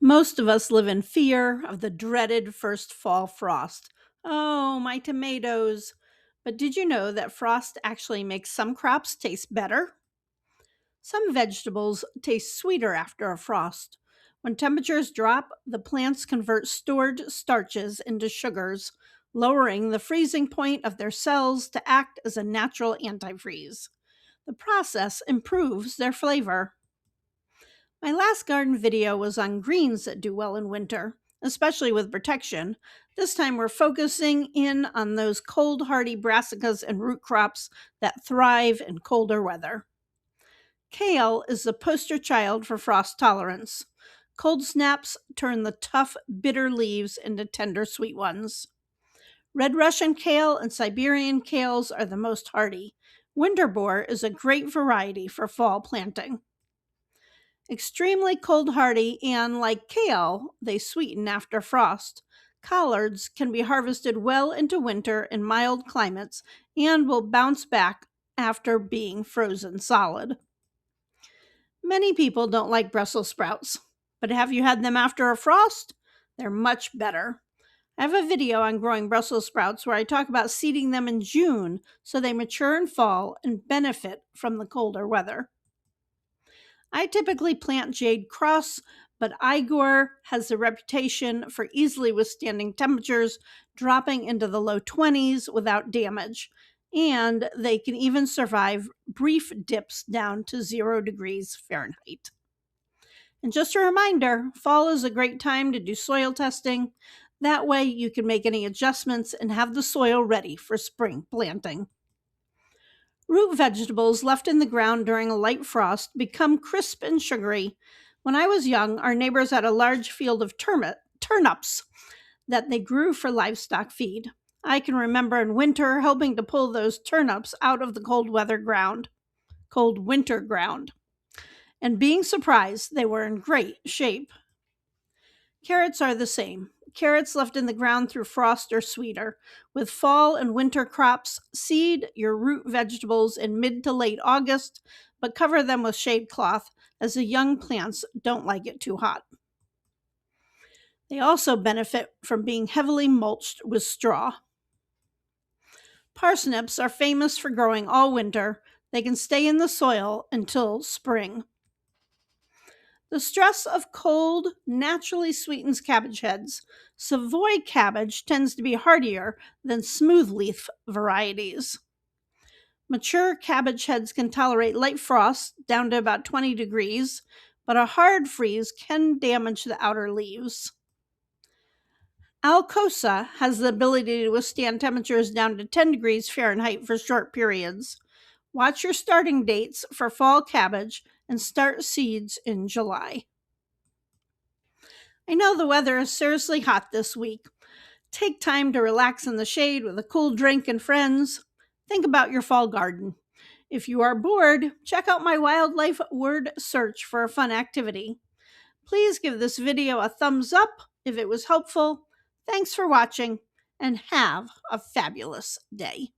Most of us live in fear of the dreaded first fall frost. Oh, my tomatoes. But did you know that frost actually makes some crops taste better? Some vegetables taste sweeter after a frost. When temperatures drop, the plants convert stored starches into sugars, lowering the freezing point of their cells to act as a natural antifreeze. The process improves their flavor. My last garden video was on greens that do well in winter, especially with protection. This time we're focusing in on those cold hardy brassicas and root crops that thrive in colder weather. Kale is the poster child for frost tolerance. Cold snaps turn the tough, bitter leaves into tender, sweet ones. Red Russian kale and Siberian kales are the most hardy. Winterbore is a great variety for fall planting. Extremely cold hardy and, like kale, they sweeten after frost. Collards can be harvested well into winter in mild climates and will bounce back after being frozen solid. Many people don't like Brussels sprouts, but have you had them after a frost? They're much better. I have a video on growing Brussels sprouts where I talk about seeding them in June so they mature in fall and benefit from the colder weather. I typically plant jade cross, but Igor has a reputation for easily withstanding temperatures dropping into the low 20s without damage, and they can even survive brief dips down to 0 degrees Fahrenheit. And just a reminder, fall is a great time to do soil testing. That way you can make any adjustments and have the soil ready for spring planting. Root vegetables left in the ground during a light frost become crisp and sugary. When I was young, our neighbors had a large field of turnips that they grew for livestock feed. I can remember in winter helping to pull those turnips out of the cold winter ground, and being surprised they were in great shape. Carrots are the same. Carrots left in the ground through frost are sweeter. With fall and winter crops, seed your root vegetables in mid to late August, but cover them with shade cloth as the young plants don't like it too hot. They also benefit from being heavily mulched with straw. Parsnips are famous for growing all winter. They can stay in the soil until spring. The stress of cold naturally sweetens cabbage heads. Savoy cabbage tends to be hardier than smooth leaf varieties. Mature cabbage heads can tolerate light frost down to about 20 degrees, but a hard freeze can damage the outer leaves. Alcosa has the ability to withstand temperatures down to 10 degrees Fahrenheit for short periods. Watch your starting dates for fall cabbage and start seeds in July. I know the weather is seriously hot this week. Take time to relax in the shade with a cool drink and friends. Think about your fall garden. If you are bored, check out my wildlife word search for a fun activity. Please give this video a thumbs up if it was helpful. Thanks for watching and have a fabulous day.